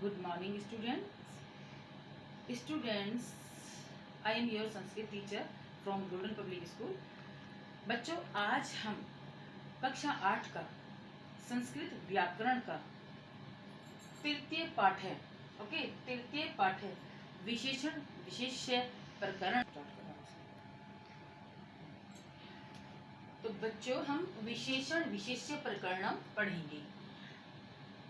Good morning, students. I am your Sanskrit teacher from golden public school. बच्चों, आज हम कक्षा 8 का संस्कृत व्याकरण का तृतीय पाठ है. ओके, तृतीय पाठ है विशेषण विशेष्य प्रकरण. तो बच्चों, हम विशेषण विशेष्य प्रकरण पढ़ेंगे.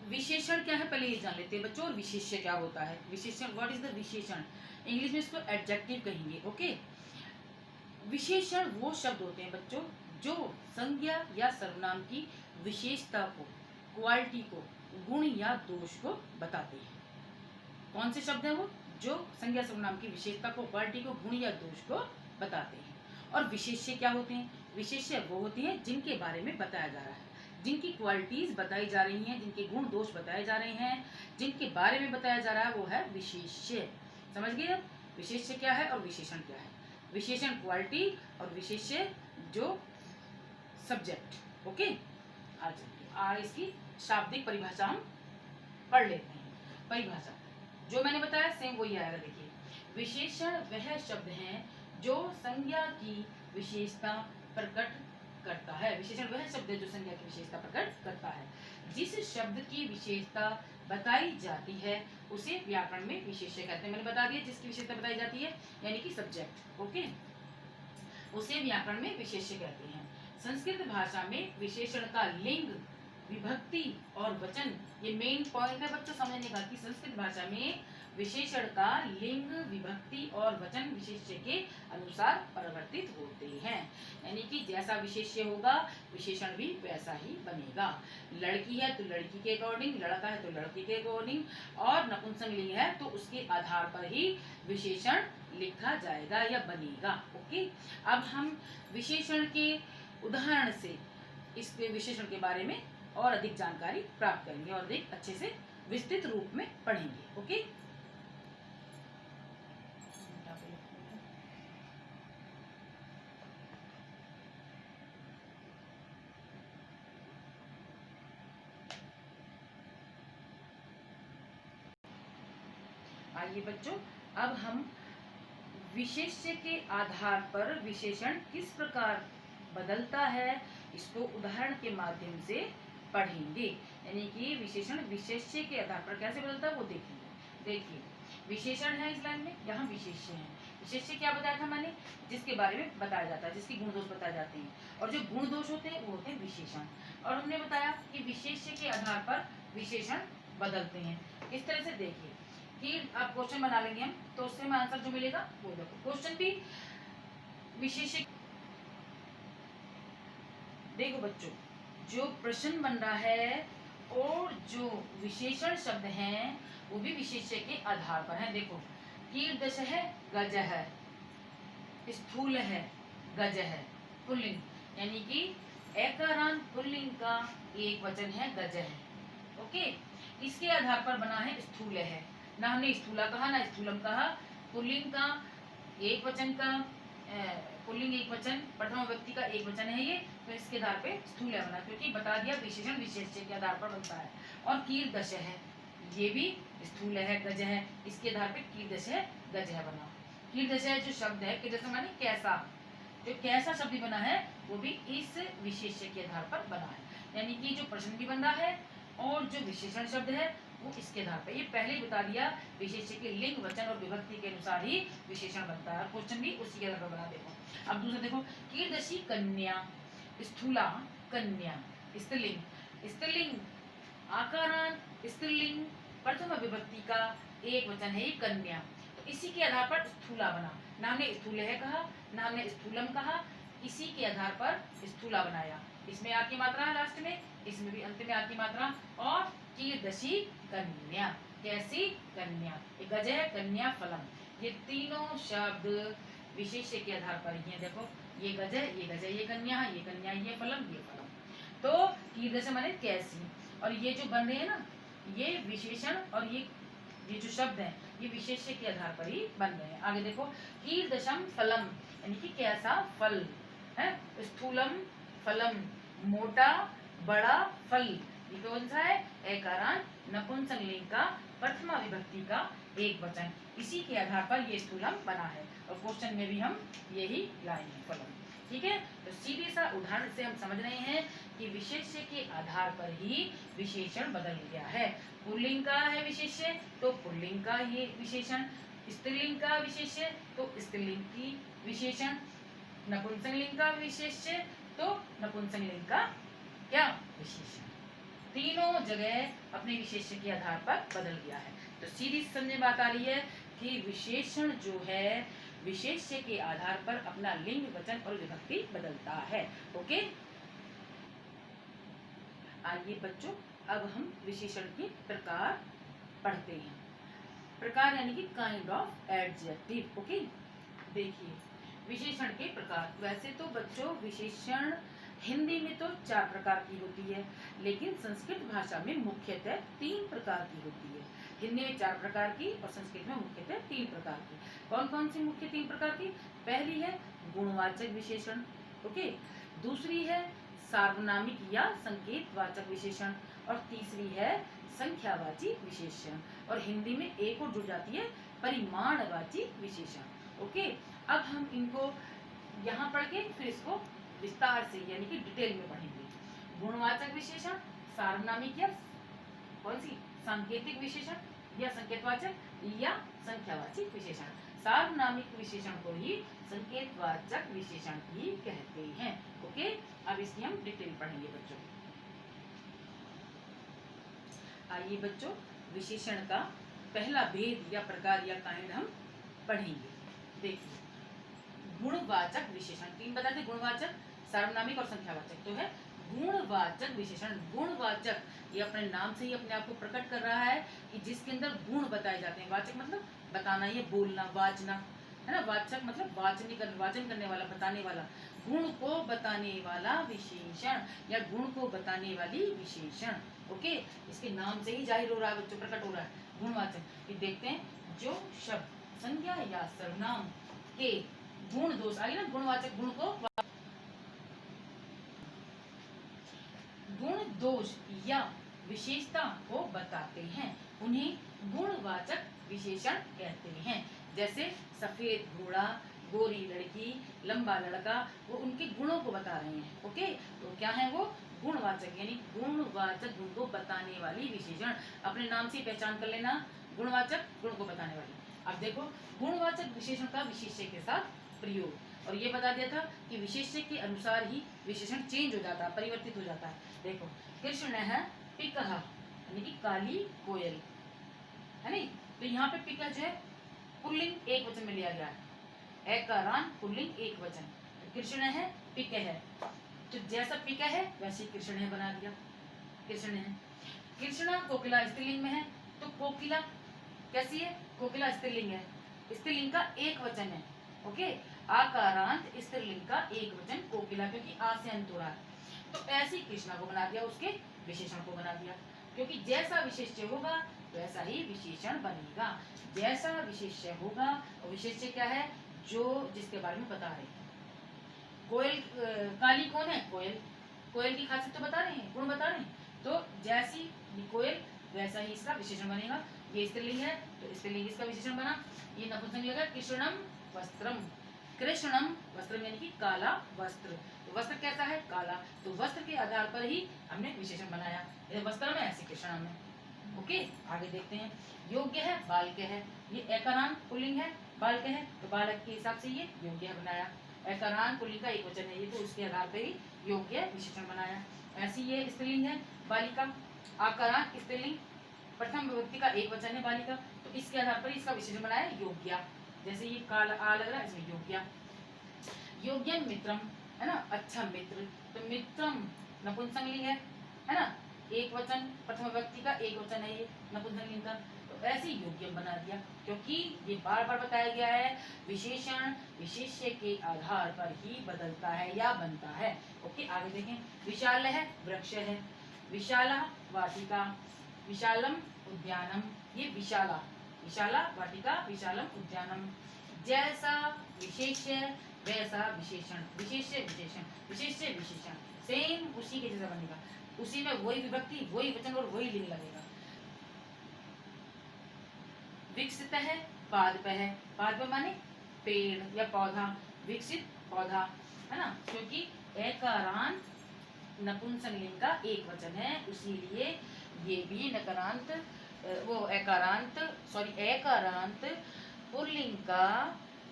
विशेषण क्या है पहले ये जान लेते हैं बच्चों, और विशेष्य क्या होता है. विशेषण, व्हाट इज द विशेषण. इंग्लिश में इसको एडजेक्टिव कहेंगे. ओके, विशेषण वो शब्द होते हैं बच्चों जो संज्ञा या सर्वनाम की विशेषता को, क्वालिटी को, गुण या दोष को बताते हैं. कौन से शब्द हैं वो जो संज्ञा सर्वनाम की विशेषता को, क्वालिटी को, गुण या दोष को बताते हैं. और विशेष्य क्या होते हैं. विशेष्य वो होती है जिनके बारे में बताया जा रहा है, जिनकी क्वालिटीज बताई जा रही हैं, जिनके गुण दोष बताए जा रहे हैं, जिनके बारे में बताया जा रहा है, वो है विशेष्य. समझ गए आप विशेष्य क्या है और विशेषण क्या है. विशेषण क्वालिटी और विशेष्य जो सब्जेक्ट. ओके, आज इसकी शाब्दिक परिभाषा हम पढ़ लेते हैं. परिभाषा जो मैंने बताया सेम वही आएगा. देखिए, विशेषण वह शब्द हैं जो संज्ञा की विशेषता प्रकट करता है. विशेषण वह शब्द है जो संज्ञा की विशेषता प्रकट करता है. जिस शब्द की विशेषता बताई जाती है उसे व्याकरण में विशेष्य कहते हैं. मैंने बता दिया, जिसकी विशेषता बताई जाती है यानी कि सब्जेक्ट. ओके, उसे व्याकरण में विशेष्य कहते हैं. संस्कृत भाषा में विशेषण का लिंग, विभक्ति और वचन, ये मेन पॉइंट है बच्चों समझने का कि संस्कृत भाषा में विशेषण का लिंग, विभक्ति और वचन विशेष्य के अनुसार परिवर्तित होते हैं. यानी कि जैसा विशेष्य होगा विशेषण भी वैसा ही बनेगा. लड़की है तो लड़की के अकॉर्डिंग, लड़का है तो लड़की के अकॉर्डिंग, और नपुंसकलिंग है तो उसके आधार पर ही विशेषण लिखा जाएगा या बनेगा. ओके, अब हम विशेषण के उदाहरण से इस विशेषण के बारे में और अधिक जानकारी प्राप्त करेंगे और अधिक अच्छे से विस्तृत रूप में पढ़ेंगे. ओके, आइए बच्चों, अब हम विशेष्य के आधार पर विशेषण किस प्रकार बदलता है इसको उदाहरण के माध्यम से पढ़ेंगे. यानी कि विशेषण विशेष्य के आधार पर कैसे बदलता है वो देखेंगे. देखिए, विशेषण है इस लाइन में, यहाँ विशेष्य है. विशेष्य क्या बताया था मैंने, जिसके बारे में बताया जाता है, जिसके गुण दोष बताए जाते हैं, और जो गुण दोष होते हैं वो होते हैं विशेषण. और हमने बताया कि विशेष्य के आधार पर विशेषण बदलते हैं. इस तरह से देखिए कि आप क्वेश्चन बना लेंगे हम, तो उससे हमें आंसर जो मिलेगा वो देखो. क्वेश्चन भी विशेष्य. देखो बच्चों, जो प्रश्न बन रहा है और जो विशेषण शब्द हैं वो भी विशेष्य के आधार पर है. देखो, कीर्दश है, गज है, स्थूल है, गज है, पुल्लिंग, यानी कि एकारांत पुल्लिंग का एक वचन है गज है. ओके, इसके आधार पर बना है स्थूल है. ना हमने स्थूला कहा ना स्थूलम कहा. पुल्लिंग का एक वचन का पुल्लिंग एक वचन, प्रथम व्यक्ति का एक वचन है ये, तो इसके आधार पे स्थूल है बना, क्योंकि बता दिया विशेषण विशेष्य के आधार पर बनता है. और कीर्दश है, ये भी स्थूल है, गज है, इसके आधार पे कीर्दश है, गज है बना. कीर्दश है जो शब्द है, कीर्दश माने कैसा, जो कैसा शब्द बना है वो भी इस विशेष्य के आधार पर बना है. यानी कि जो प्रश्न भी बन रहा है और जो विशेषण शब्द है वो इसके आधार पर. ये पहले ही बता दिया, विशेष्य के लिंग, वचन और विभक्ति के अनुसार ही विशेषण बनता है. क्वेश्चन भी उसी के आधार पर बना. देखो, अब दूसरा देखो, कीर्दशी कन्या, स्थूला कन्या, स्त्रीलिंग, स्त्रीलिंग आकारांत स्त्रीलिंग, प्रथम विभक्ति का एक वचन है ये कन्या, तो इसी के आधार पर स्थूला बना. ना हमने स्थूल है कहा ना हमने स्थूलम कहा, इसी के आधार पर स्थूला बनाया. इसमें आ की मात्रा है लास्ट में, इसमें भी अंत में आ की मात्रा. और कीर्दशी कन्या, कैसी कन्या, गज है, कन्या, फलम, ये तीनों शब्द विशेष्य के आधार पर ही है. देखो, ये गज है, ये गज है, ये कन्या है, ये कन्या, ये फलम, ये फलम. तो कीर्दश माने कैसी, और ये जो बन रहे हैं ना ये विशेषण, और ये जो शब्द है ये विशेष्य के आधार पर ही बन रहे हैं. आगे देखो, कीर्दशम फलम, यानी कि कैसा फल है. स्थूलम फलम, मोटा बड़ा फल, ये कौन सा है? एकारांत नपुंसकलिंग का प्रथमा विभक्ति का एक वचन। इसी के आधार पर ये स्थूलम बना है और क्वेश्चन में भी हम यही लाएंगे फलन। ठीक है, तो सीधे सा उदाहरण से हम समझ रहे हैं कि विशेष्य के आधार पर ही विशेषण बदल गया है। पुल्लिंग का है विशेष्य तो पुल्लिंग का ये विशेषण, स्त्रीलिंग का विशेष्य तो स्त्रीलिंग की विशेषण, नपुंसकलिंग का विशेष्य तो नपुंसकलिंग का क्या विशेषण। तीनों जगह अपने विशेष्य के आधार पर बदल गया है। तो सीधी समझ में बात आ रही है कि विशेषण जो है विशेष्य के आधार पर अपना लिंग, वचन और विभक्ति बदलता है। ओके, आइए बच्चों अब हम विशेषण के प्रकार पढ़ते हैं। प्रकार यानी कि काइंड ऑफ एडजेक्टिव। ओके, देखिए विशेषण के प्रकार। वैसे तो बच्चों विशेषण हिंदी में तो 4 प्रकार की होती है, लेकिन संस्कृत भाषा में मुख्यतः 3 प्रकार की होती है। हिंदी में 4 प्रकार की और संस्कृत में मुख्यतः 3 प्रकार की। कौन कौन सी मुख्य 3 प्रकार की? पहली है गुणवाचक विशेषण। ओके, दूसरी है सार्वनामिक या संकेतवाचक विशेषण और तीसरी है संख्यावाची विशेषण। और हिंदी में एक और जुड़ जाती है परिमाणवाची विशेषण। ओके, अब हम इनको यहाँ पढ़ के फिर इसको विस्तार से यानी कि डिटेल में पढ़ेंगे। गुणवाचक विशेषण, सार्वनामिक या कौन सी सांकेतिक विशेषण या संकेतवाचक या संख्यावाची विशेषण। सार्वनामिक विशेषण को ही संकेतवाचक विशेषण भी कहते हैं। ओके, अब इसकी हम डिटेल पढ़ेंगे बच्चों। आइए बच्चों विशेषण का पहला भेद या प्रकार या काइंड हम पढ़ेंगे। देखिए गुणवाचक विशेषण 3 बताते, गुणवाचक, सार्वनामिक और संख्यावाचक। तो है गुणवाचक विशेषण। गुणवाचक ये अपने नाम से ही अपने आप को प्रकट कर रहा है कि जिसके अंदर गुण बताए जाते हैं। वाचक मतलब बताना, ये बोलना, वाचना है ना। वाचक मतलब वाचन करने वाला, बताने वाला, गुण को बताने वाला विशेषण या गुण को बताने वाली विशेषण। ओके, इसके नाम से ही जाहिर हो रहा है बच्चों, प्रकट हो रहा है गुणवाचक। ये देखते हैं जो शब्द संज्ञा या सर्वनाम के गुण दोष आगे ना, गुणवाचक गुण को गुण दोष या विशेषता को बताते हैं, उन्हें गुणवाचक विशेषण कहते हैं। जैसे सफेद घोड़ा, गोरी लड़की, लंबा लड़का, वो उनके गुणों को बता रहे हैं। ओके, तो क्या है वो? गुणवाचक, यानी गुणवाचक गुण को बताने वाली विशेषण। अपने नाम से पहचान कर लेना, गुणवाचक गुण को बताने वाली। अब देखो गुणवाचक विशेषण का विशेष्य के साथ प्रयोग, और ये बता दिया था कि विशेष्य के अनुसार ही विशेषण चेंज हो जाता है, परिवर्तित हो जाता है। देखो कृष्ण है पिकह यानी कि काली कोयल है नहीं, तो यहाँ पे पिकह जो है पुल्लिंग एक वचन में लिया गया है। एकारांत पुल्लिंग एक वचन, तो कृष्ण है पिकह है, तो जैसा पिकह है वैसे कृष्ण है बना दिया। कृष्ण है, कृष्णा कोकिला स्त्रीलिंग में है, तो कोकिला कैसी है? कोकिला स्त्रीलिंग है, स्त्रीलिंग का एक वचन है। ओके, आकारांत स्त्रीलिंग का एक वचन कोकिला, क्योंकि आ से अंत हो रहा है, तो ऐसी कृष्णा को बना दिया, उसके विशेषण को बना दिया। क्योंकि जैसा विशेष्य होगा वैसा ही विशेषण बनेगा। जैसा विशेष्य होगा, और विशेष्य क्या है? जो जिसके बारे में बता रहे हैं। कोयल काली कौन है? कोयल, कोयल की खासियत तो बता रहे हैं, गुण बता रहे हैं, तो जैसी कोयल वैसा ही इसका विशेषण बनेगा। ये स्त्रीलिंग है तो स्त्रीलिंग इसका विशेषण बना। ये नपुंसकलिंग है, कृष्णम वस्त्रम, कृष्णम वस्त्रम यानी कि काला वस्त्र, तो वस्त्र कैसा है? काला, तो वस्त्र के आधार पर ही हमने विशेषण बनाया। वस्त्र में ऐसे कृष्ण में। ओके, आगे देखते हैं। योग्य है, बालक है, ये एकारांत पुल्लिंग है, बालक है, तो बालक के हिसाब से ये योग्य है बनाया। एकारांत पुल्लिंग का एक वचन है ये, तो उसके आधार पर ही योग्य विशेषण बनाया। ऐसी ये स्त्रीलिंग है बालिका, आकारांत स्त्रीलिंग, प्रथम विभक्ति का एक वचन है बालिका, तो इसके आधार पर इसका विशेषण बनाया योग्या। जैसे ये काला आ लग रहा है, इसमें योग्या। योग्य मित्रम है ना, अच्छा मित्र, तो मित्रम नपुंसकलिंग है ना, एक वचन, प्रथम विभक्ति का एक वचन है ये नपुंसकलिंग का, तो ऐसे योग्य बना दिया। क्योंकि ये बार बार बताया गया है विशेषण विशेष्य के आधार पर ही बदलता है या बनता है। ओके, आगे देखें। विशाल है, वृक्ष है, विशाला वाटिका, विशालम उद्यानम, ये विशाला, विशाला वाटिका, विशालम उद्यानम। जैसा विशेष्य वैसा विशेषण, विशेष्य विशेषण, विशेष्य विशेषण, सेम उसी के जैसा बनेगा। उसी में वही विभक्ति, वही वचन और वही लिंग लगेगा। विकसित है, पादप है, पादप माने पेड़ या पौधा, विकसित पौधा, है ना, क्योंकि एकारांत नपुंसकलिंग का एक वचन है, इसीलिए ये भी नकारांत एकारांत पुल्लिंग का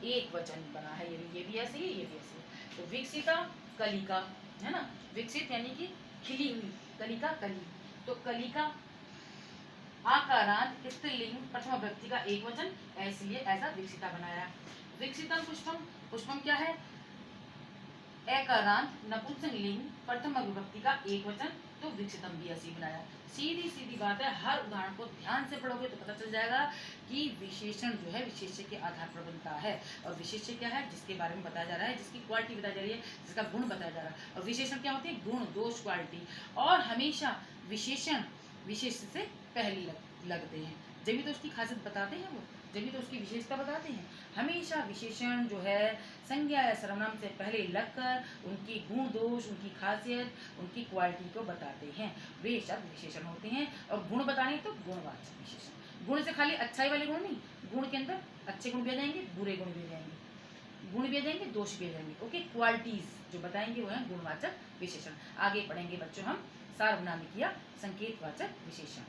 एक वचन बना है। ये भी ऐसे ही, ये भी ऐसे ही। तो विकसिता कलिका, है ना, विकसित यानी कि खिली हुई, कलिका कली, तो कलिका आकारांत स्त्रीलिंग प्रथम व्यक्ति का एक वचन, इसलिए ऐसा विकसिता बनाया। विकसितम पुष्पम, पुष्पम क्या है, एकारांत नपुंसकलिंग प्रथम विभक्ति का एक वचन, तो विकसितम भी ऐसे बनाया। सीधी सीधी बात है, हर उदाहरण को ध्यान से पढ़ोगे तो पता चल जाएगा कि विशेषण जो है विशेष्य के आधार पर बनता है। और विशेष्य क्या है, जिसके बारे में बताया जा रहा है, जिसकी क्वालिटी बताई जा रही है, जिसका गुण बताया जा रहा है। और विशेषण क्या होते हैं, गुण, दोष, क्वालिटी। और हमेशा विशेषण विशेष्य से पहले लगते हैं, जब भी तो उसकी खासियत बताते हैं, वो जब भी तो उसकी विशेषता बताते हैं। हमेशा विशेषण जो है संज्ञा या सर्वनाम से पहले लगकर उनकी गुण, दोष, उनकी खासियत, उनकी क्वालिटी को बताते हैं, वे शब्द विशेषण होते हैं। और गुण बताने तो गुणवाचक विशेषण। गुण से खाली अच्छाई वाले गुण नहीं, गुण के अंदर अच्छे गुण भी आ जाएंगे, बुरे गुण भी आ जाएंगे, गुण भी आ जाएंगे, दोष भी आ जाएंगे। ओके, क्वालिटीज जो बताएंगे वो है गुणवाचक विशेषण। आगे पढ़ेंगे बच्चों हम सार्वनामिक या संकेतवाचक विशेषण।